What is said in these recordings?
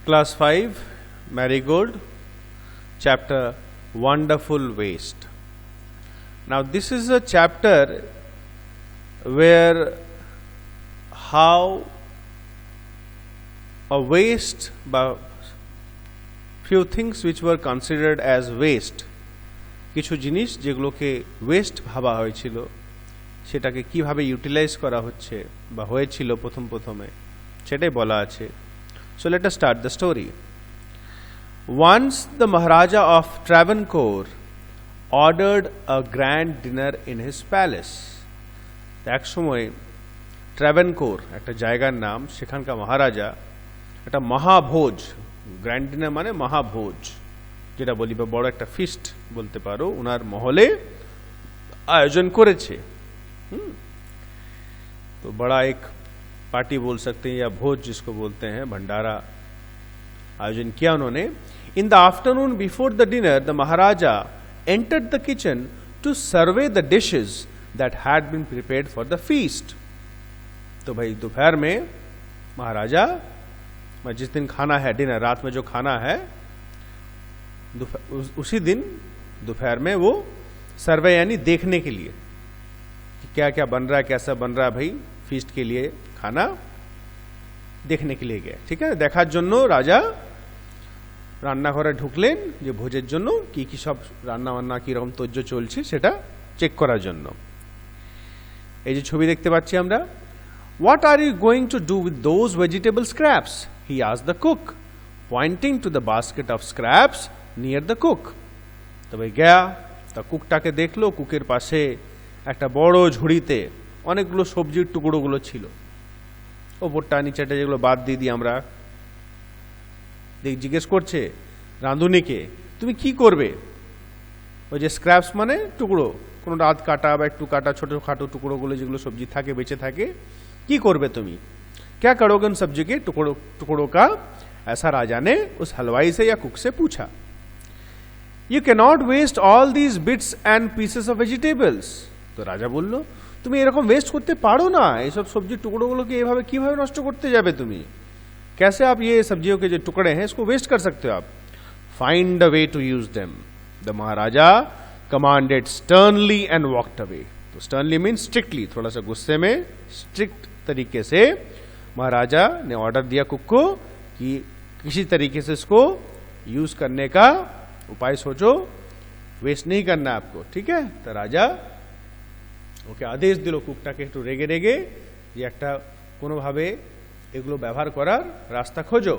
Class 5, Marigold, chapter Wonderful Waste. Now this is a chapter where how a waste, few things which were considered as waste, কিছু জিনিস যেগুলোকে West ভাবা হয়েছিল সেটাকে কিভাবে utilise করা হচ্ছে বা হয়েছিল প্রথমে সেটাই বলা আছে। So let us start the story. Once the Maharaja of Travancore ordered a grand dinner in his palace. এক সময় ট্রাভেনকোর একটা জায়গার নাম, সেখানকার মহারাজা একটা মহাভোজ, গ্র্যান্ড ডিনার মানে মহাভোজ যেটা বলি বা বড় একটা ফিস্ট বলতে পারো, ওনার মহলে आयोजन করেছে। तो बड़ा एक पार्टी बोल सकते हैं या भोज जिसको बोलते हैं, भंडारा आयोजन किया उन्होंने। In the afternoon before the dinner the maharaja entered the kitchen to survey the dishes that had been prepared for the feast. तो भाई दोपहर में महाराजा, जिस दिन खाना है डिनर, रात में जो खाना है उसी दिन दोपहर में वो सर्वे यानी देखने के लिए कि क्या क्या बन रहा है, कैसा बन रहा है, भाई फीस्ट के लिए खाना देखने के लिए गए। ठीक है, দেখার জন্য রাজা রান্নাঘরে ঢুকলেন যে ভোজের জন্য কি কি সব রান্না বান্না কি রকম তৈজ চলছে সেটা চেক করার জন্য। এই যে ছবি দেখতে পাচ্ছি আমরা, What are you going to do with those vegetable scraps? He asked the cook, pointing to the basket of scraps near the cook. তো ভাই গয়া তা কুকটাকে দেখলো, কুকের পাশে একটা বড় ঝুড়িতে অনেকগুলো সবজির টুকরোগুলো ছিল, ওপরটা নিচেটা যেগুলো বাদ দিয়ে দিই আমরা। জিজ্ঞেস করছে রাঁধুনিকে, তুমি কি করবে? ওই যে স্ক্র্যাপস মানে টুকরো, কোনো রাত কাটা বা একটু কাটা ছোটোখাটো টুকরোগুলো যেগুলো সবজি থাকে বেঁচে থাকে, কি করবে তুমি? क्या करोगे उन सब्जी के टुकड़ों का? ऐसा राजा ने उस हलवाई से या कुक से पूछा। You cannot waste all these bits and pieces of vegetables. तो राजा बोललो, তুমি এরকম वेस्ट করতে পারো না, এই সব সবজির টুকরোগুলোকে এভাবে কিভাবে নষ্ট করতে যাবে তুমি? कैसे आप ये सब्जियों के जो टुकड़े हैं इसको वेस्ट कर सकते हो आप? Find a way to use them. The Maharaja commanded sternly and walked away. तो sternly means strictly, थोड़ा सा गुस्से में स्ट्रिक्ट तरीके से महाराजा ने ऑर्डर दिया कुक को कि किसी तरीके से इसको यूज करने का उपाय सोचो, वेस्ट नहीं करना आपको। ठीक है, तो राजा ওকে আদেশ দিল কুকটাকে একটু রেগে রেগে যে একটা কোনোভাবে এগুলো ব্যবহার করার রাস্তা খোঁজো।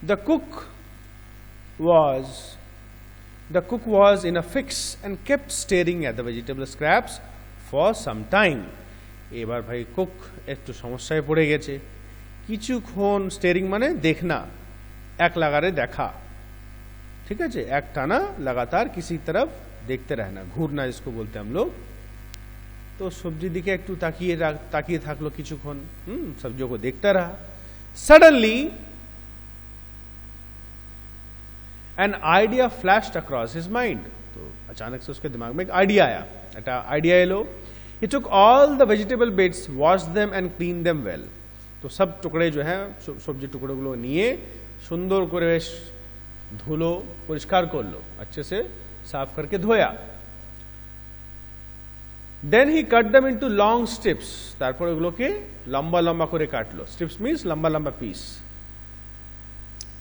The cook was in a fix and kept staring at the vegetable scraps for some time. এবার ভাই কুক একটু সমস্যায় পড়ে গেছে, কিছুক্ষণ স্টেরিং মানে देखना, এক লাগারে দেখা, ঠিক আছে, এক টানা लगातार किसी तरफ देखते रहना, घूरना इसको बोलते हैं हम लोग। तो सब्जी दिखे একটু ताकिए থাকলো কিছুক্ষণ, सब्जियों को देखता रहा। Suddenly an idea flashed across his mind. तो अचानक से उसके दिमाग में एक आइडिया आया, একটা आइडिया एलो। He took all the vegetable bits, washed them and cleaned them well. तो सब टुकड़े जो हैं सब्जी टुकड़ोগুলো নিয়ে সুন্দর করে ধুলো, পরিষ্কার করলো, अच्छे से साफ करके धोया। Then he cut them into long strips. তারপর এগুলোকে লম্বা লম্বা করে কাটলো। Strips means লম্বা লম্বা piece.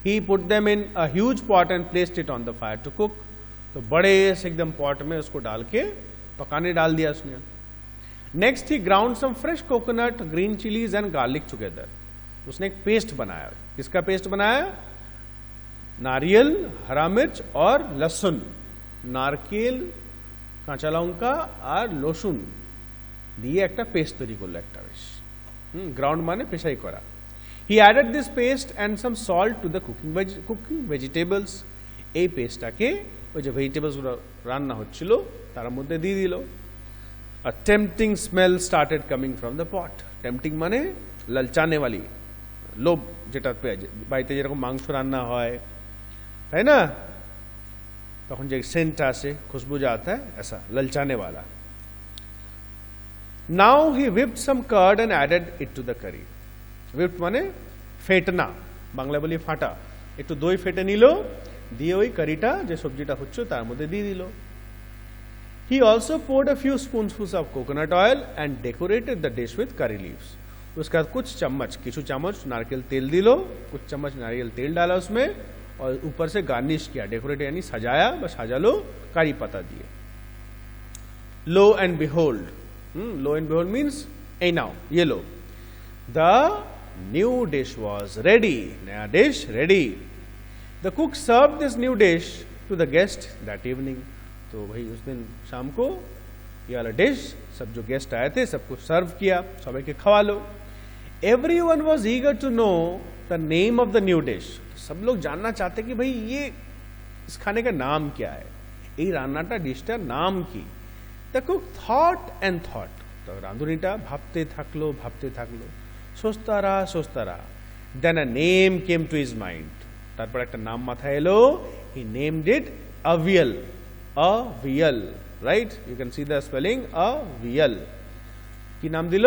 He put them in a huge pot and placed it on the fire to cook. तो बड़े से एकदम पॉट में उसको डाल के पकाने डाल दिया उसने। Next he ground some fresh coconut, green chilies and garlic together. उसने एक पेस्ट बनाया। किसका पेस्ट बनाया? नारियल, हरा मिर्च और लहसुन। नारकेल, কাঁচা লঙ্কা আর রসুন দিয়ে একটা পেস্ট তৈরি করলো একটা বেশ। গ্রাউন্ড মানে পেশাই করা। He added this paste and some salt to the cooking vegetables. এই পেস্টটাকে ওই যে ভেজিটেবলসগুলো রান্না হচ্ছিল তার মধ্যে দিয়ে দিল। A tempting smell started coming from the pot. Tempting মানে ললচানে वाली, লোভ, যেটা বাড়িতে যেরকম মাংস রান্না হয় তাই না, তখন যে সেন্ট আসে, খুশবু जो आता है, ऐसा ललचाने वाला। Now he whipped some curd and added it to the curry. Whipped माने फेंटना, বাংলা বলি ফাটা, একটু দই ফেটে নিল, দিয়ে ওই কারিটা যে সবজিটা হচ্ছে তার মধ্যে দিয়ে দিল। He also poured a few spoonfuls of coconut oil and decorated the dish with curry leaves. उसके बाद कुछ चम्मच नारकेल तेल दिलो, कुछ चम्मच नारियल तेल डाला उसमें और ऊपर से गार्निश किया, डेकोरेट यानी सजाया, बस सजा लो करी पत्ता दिए। Lo and behold, lo and behold means hey now, ये लो, the new dish was ready, नया dish ready. The cook served this new dish to the guest that evening. तो भाई उस दिन शाम को ये वाला डिश सब जो गेस्ट आए थे सबको सर्व किया, सब के खवा लो। Everyone was eager to know the name of the new dish. सब लोग जानना चाहते कि भाई ये इस खाने का नाम क्या है, ये रान्नाटा डिशटार नाम की। The cook thought and thought. तो रांधुनीटा भाबते থাকলো सोचता रहा। Then a name came to his mind. তারপর একটা নাম মাথায় এলো। He named it avial. Avial, right? You can see the spelling avial. কি নাম দিল?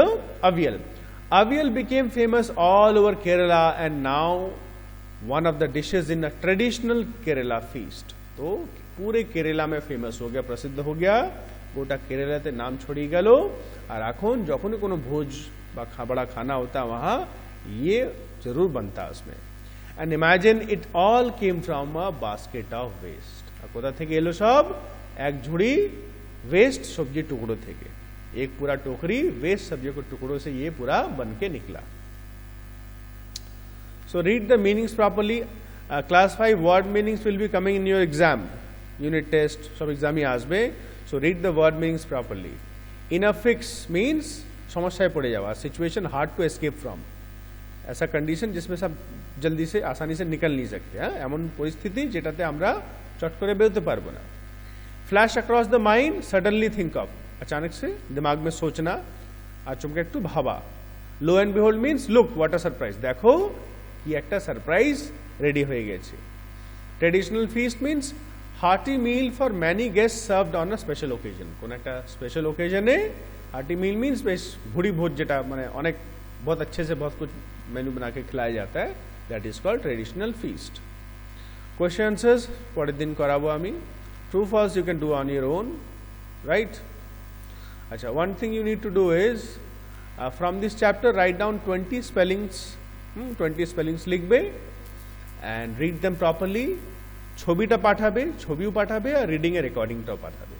Avial. Avial became famous all over Kerala and now one of the dishes in a traditional Kerala feast. तो पूरे केरला में फेमस हो गया, प्रसिद्ध हो गया, গোটা কেরালাতে নাম ছড়িয়ে গেল। আর এখন যখনই কোনো ভোজ বা বড়া খানা होता वहाँ ये जरूर बनता उसमें। And imagine it all came from a basket of waste. আর কোথা থেকে এলো সব? এক ঝুড়ি वेस्ट सब्जी टुकड़ों থেকে, एक पूरा टोकरी वेस्ट सब्जी के टुकड़ों से ये पूरा बन के निकला। So read the meanings properly. Class 5 word meanings will be coming in your exam, unit test, सब exam he आसबे। So read the word meanings properly. In a fix means समस्याएं पड़े जावा, situation hard to escape from, ऐसा condition जिसमें सब जल्दी से आसानी से निकल नहीं सकते, एमन परिस्थिति जेटाते আমরা चट করে বেরোতে পারবো না। Flash across the mind, suddenly think of, अचानक से दिमाग में सोचना আর চমকে একটু ভাবা। Lo and behold means look what a surprise, देखो कि একটা सरप्राइज रेडी হয়ে গেছে। Traditional feast means hearty meal for many guest served on a special occasion, কোন একটা स्पेशल ओकेजने हार्टी मील मीन्स बेश भूरी भोज যেটা মানে অনেক बहुत अच्छे से बहुत कुछ मेन्यू बना के खिलाया जाता है, that is called traditional feast. Question answers परेर दिन कराबो आमी, true false you can do on your own, right. अच्छा, one thing you need to do is from this chapter write down 20 spellings लिखबे एंड रीड देम प्रॉपर्ली। ছবিটা পাঠাবে, ছবিও পাঠাবে আর রিডিং এর রেকর্ডিংটাও পাঠাবে।